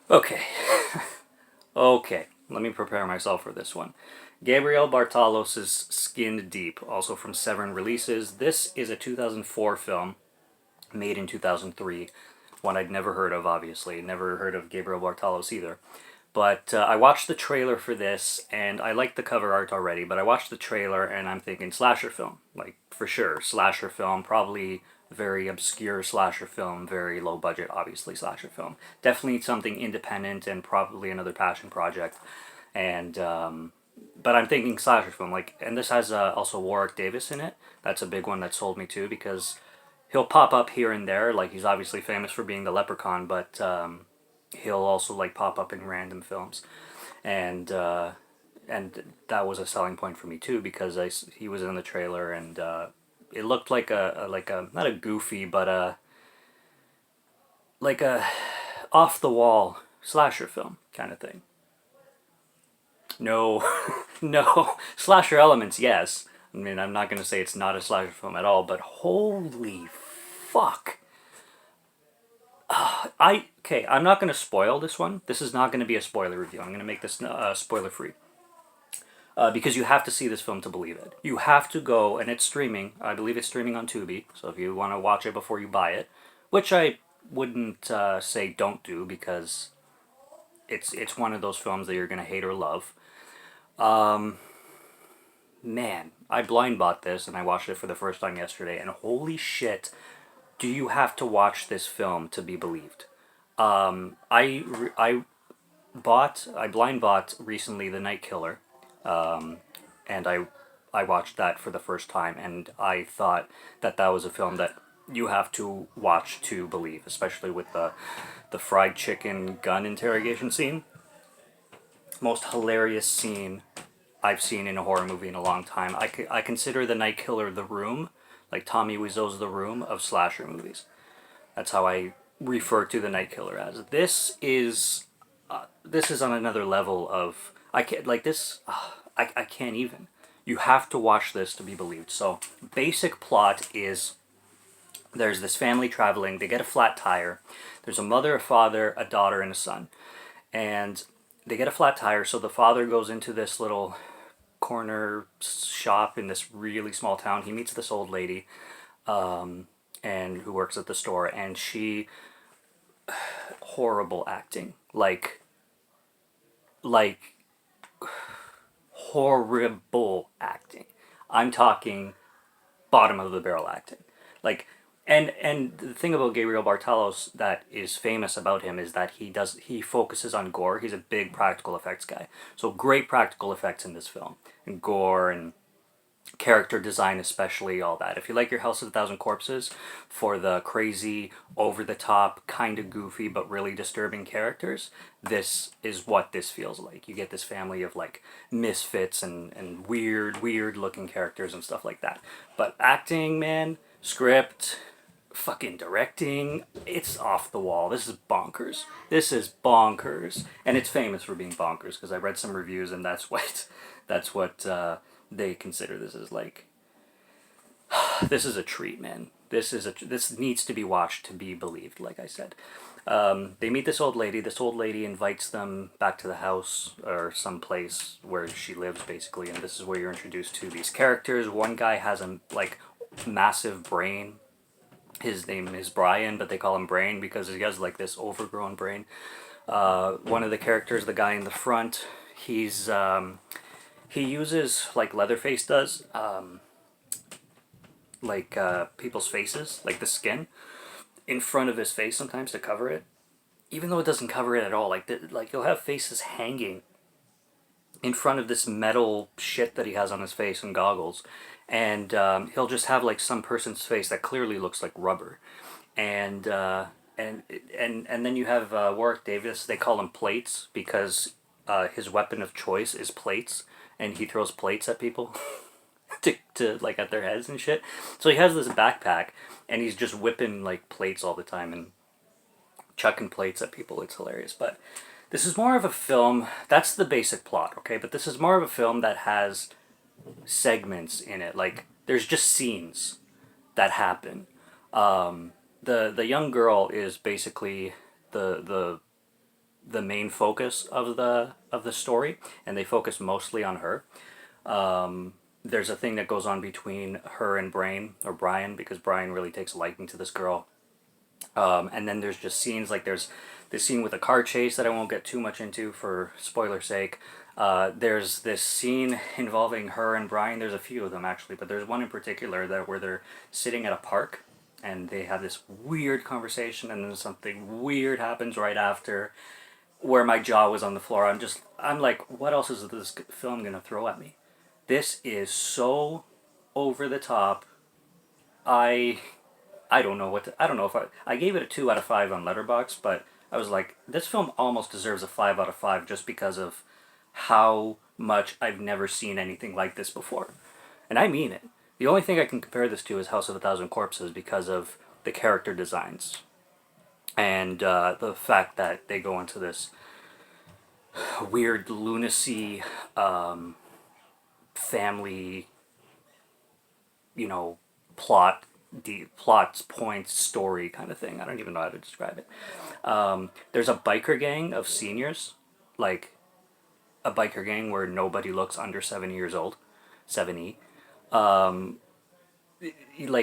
Okay. Okay. Let me prepare myself for this one. Gabriel Bartalos' Skinned Deep, also from Severin Releases. This is a 2004 film, made in 2003. One I'd never heard of, obviously. Never heard of Gabriel Bartalos either. But I watched the trailer for this, and I liked the cover art already, but I watched the trailer, and I'm thinking slasher film. Like, for sure. Slasher film, probably very obscure slasher film, very low budget, obviously, slasher film. Definitely something independent and probably another passion project. And, but I'm thinking slasher film. Like, and this has also Warwick Davis in it. That's a big one that sold me too, because he'll pop up here and there. Like, he's obviously famous for being the leprechaun, but he'll also like pop up in random films, and that was a selling point for me too because he was in the trailer and it looked like a not a goofy but a off the wall slasher film kind of thing. No, no slasher elements, yes. I mean, I'm not gonna say it's not a slasher film at all, but holy fuck. I'm not going to spoil this one. This is not going to be a spoiler review. I'm going to make this spoiler free. Because you have to see this film to believe it. You have to go, and it's streaming. I believe it's streaming on Tubi. So if you want to watch it before you buy it, which I wouldn't say don't do because it's one of those films that you're gonna hate or love. Man, I blind bought this and I watched it for the first time yesterday, and holy shit, do you have to watch this film to be believed? I blind bought recently The Night Killer, and I watched that for the first time, and I thought that that was a film that you have to watch to believe, especially with the fried chicken gun interrogation scene. Most hilarious scene I've seen in a horror movie in a long time. I consider The Night Killer The Room, like Tommy Wiseau's The Room of slasher movies. That's how I refer to The Night Killer as. This is on another level of I can't like this. I can't even. You have to watch this to be believed. So basic plot is there's this family traveling. They get a flat tire. There's a mother, a father, a daughter, and a son, and they get a flat tire. So the father goes into this little corner shop in this really small town. He meets this old lady, and who works at the store, and she horrible acting, like horrible acting. I'm talking bottom of the barrel acting. Like, and the thing about Gabriel Bartalos that is famous about him is that he focuses on gore. He's a big practical effects guy. So great practical effects in this film, and gore and character design, especially all that. If you like your House of a Thousand Corpses for the crazy, over the top, kind of goofy but really disturbing characters, this is what this feels like. You get this family of like misfits and weird looking characters and stuff like that. But acting, man, script, fucking directing, it's off the wall. This is bonkers. This is bonkers, and it's famous for being bonkers because I read some reviews, and that's what they consider this as like. This is a treat, man. This needs to be watched to be believed. Like I said, they meet this old lady. This old lady invites them back to the house or some place where she lives, basically, and this is where you're introduced to these characters. One guy has a like massive brain. His name is Brian, but they call him Brain because he has like this overgrown brain. One of the characters, the guy in the front, he uses like Leatherface does, like people's faces, like the skin, in front of his face sometimes to cover it. Even though it doesn't cover it at all, like you'll have faces hanging in front of this metal shit that he has on his face and goggles, and he'll just have like some person's face that clearly looks like rubber, and and then you have Warwick Davis. They call him Plates because his weapon of choice is plates, and he throws plates at people to like at their heads and shit. So he has this backpack, and he's just whipping like plates all the time and chucking plates at people. It's hilarious, but this is more of a film. That's the basic plot, okay? But this is more of a film that has segments in it. Like there's just scenes that happen. The young girl is basically the the main focus of the story, and they focus mostly on her. There's a thing that goes on between her and Brain, or Brian, because Brian really takes a liking to this girl. And then there's just scenes like there's this scene with a car chase that I won't get too much into for spoiler sake. There's this scene involving her and Brian. There's a few of them actually, but there's one in particular that where they're sitting at a park and they have this weird conversation, and then something weird happens right after, where my jaw was on the floor. I'm like, what else is this film gonna throw at me? This is so over the top. I I don't know I don't know if I gave it a 2 out of 5 on Letterboxd, but I was like, this film almost deserves a 5 out of 5 just because of how much I've never seen anything like this before, and I mean it. The only thing I can compare this to is House of a Thousand Corpses because of the character designs and the fact that they go into this weird lunacy, family, you know, plot, plots, points, story kind of thing. I don't even know how to describe it. There's a biker gang of seniors, like a biker gang where nobody looks under 70 years old, 70. Like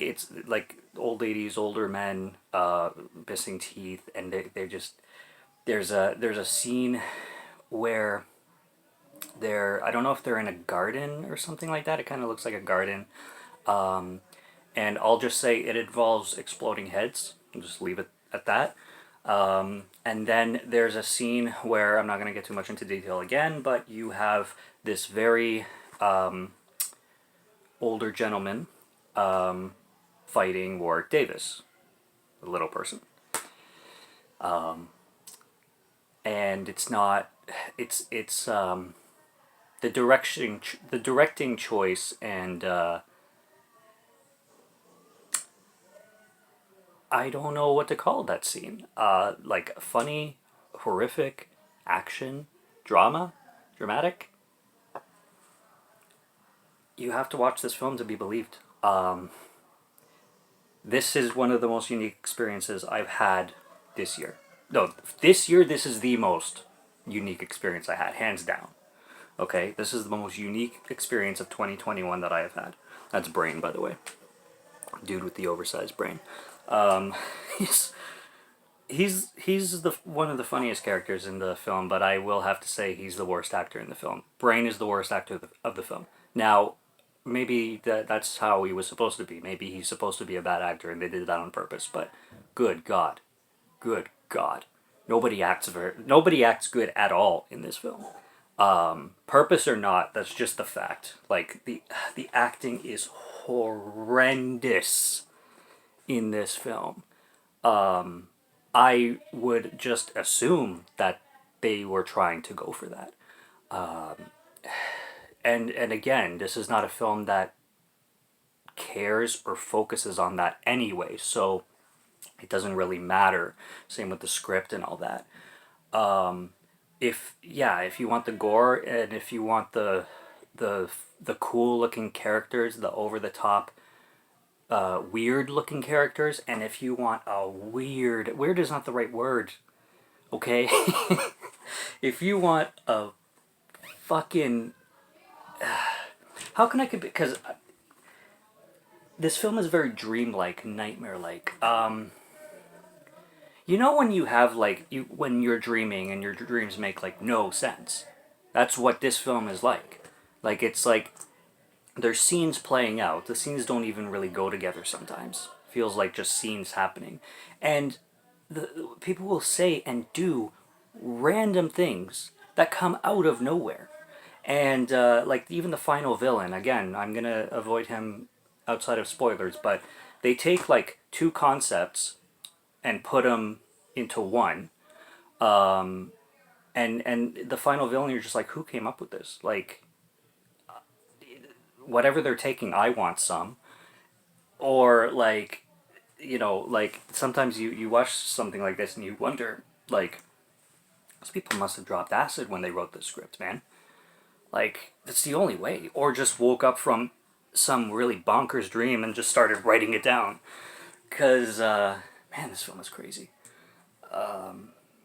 it's like old ladies, older men, missing teeth, and they just there's a scene where I don't know if they're in a garden or something like that. It kind of looks like a garden. And I'll just say it involves exploding heads. I'll just leave it at that. And then there's a scene where I'm not going to get too much into detail again, but you have this very older gentleman fighting Warwick Davis, a little person. And it's not, it's the directing choice, and I don't know what to call that scene. Like funny, horrific, action, dramatic. You have to watch this film to be believed. This is one of the most unique experiences I've had this year. No, this year this is the most unique experience I had, hands down. Okay, this is the most unique experience of 2021 that I have had. That's Brain, by the way. Dude with the oversized brain. Um, he's he's the one of the funniest characters in the film, but I will have to say he's the worst actor in the film. Brain is the worst actor of the film. Now, maybe that's how he was supposed to be. Maybe he's supposed to be a bad actor, and they did that on purpose. But good God, good God, nobody acts good at all in this film. Purpose or not, that's just the fact. Like the acting is horrendous in this film. I would just assume that they were trying to go for that. And again, this is not a film that cares or focuses on that anyway, so it doesn't really matter. Same with the script and all that. If you want the gore, and if you want the cool looking characters, the over the top weird looking characters, and if you want a weird is not the right word, okay? If you want a fucking how can I compare, because this film is very dreamlike, nightmare-like. You know when you have when you're dreaming and your dreams make like no sense? That's what this film is like. Like it's like there's scenes playing out. The scenes don't even really go together sometimes. Feels like just scenes happening. And the people will say and do random things that come out of nowhere. And like even the final villain, again, I'm going to avoid him outside of spoilers, but they take like two concepts and put them into one. And the final villain, you're just like, who came up with this? Like, whatever they're taking, I want some. Or like, like sometimes you watch something like this and you wonder, like, those people must have dropped acid when they wrote this script, man. Like, that's the only way. Or just woke up from some really bonkers dream and just started writing it down. Because, man, this film is crazy.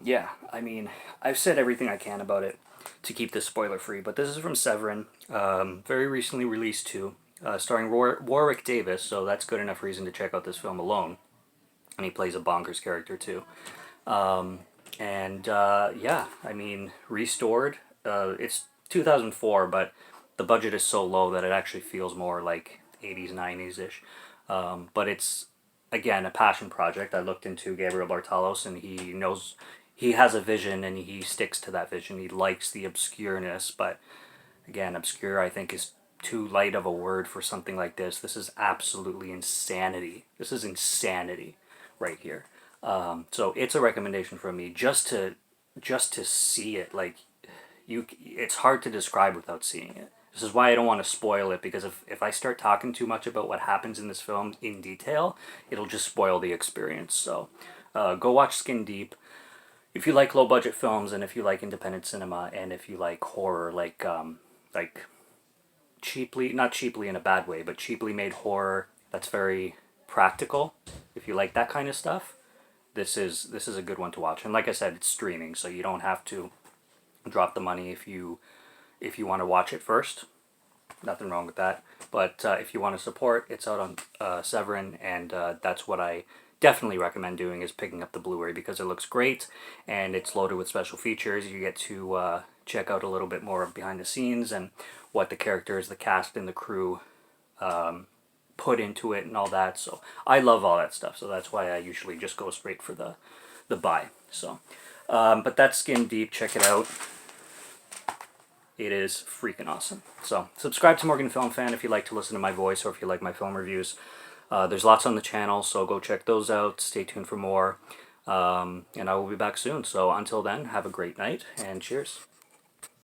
yeah, I mean, I've said everything I can about it to keep this spoiler free, but this is from Severin, very recently released too, starring Warwick Davis, so that's good enough reason to check out this film alone. And he plays a bonkers character too. And yeah, I mean, restored. It's 2004, but the budget is so low that it actually feels more like 80s, 90s ish. But it's, again, a passion project. I looked into Gabriel Bartalos, and he knows he has a vision and he sticks to that vision. He likes the obscureness, but again, obscure I think is too light of a word for something like this. This is absolutely insanity. This is insanity right here. So it's a recommendation from me just to see it. Like it's hard to describe without seeing it. This is why I don't want to spoil it, because if I start talking too much about what happens in this film in detail, it'll just spoil the experience. So go watch Skin Deep. If you like low budget films, and if you like independent cinema, and if you like horror, like cheaply, not cheaply in a bad way, but cheaply made horror that's very practical. If you like that kind of stuff, this is a good one to watch. And like I said, it's streaming, so you don't have to drop the money if you want to watch it first. Nothing wrong with that. But if you want to support, it's out on Severin, and that's what I definitely recommend doing, is picking up the Blu-ray, because it looks great and it's loaded with special features. You get to check out a little bit more behind the scenes and what the characters, the cast, and the crew put into it and all that. So I love all that stuff. So that's why I usually just go straight for the buy. So, but that's Skin Deep. Check it out. It is freaking awesome. So subscribe to Morgan Film Fan if you like to listen to my voice, or if you like my film reviews. There's lots on the channel, so go check those out. Stay tuned for more. And I will be back soon. So until then, have a great night, and cheers.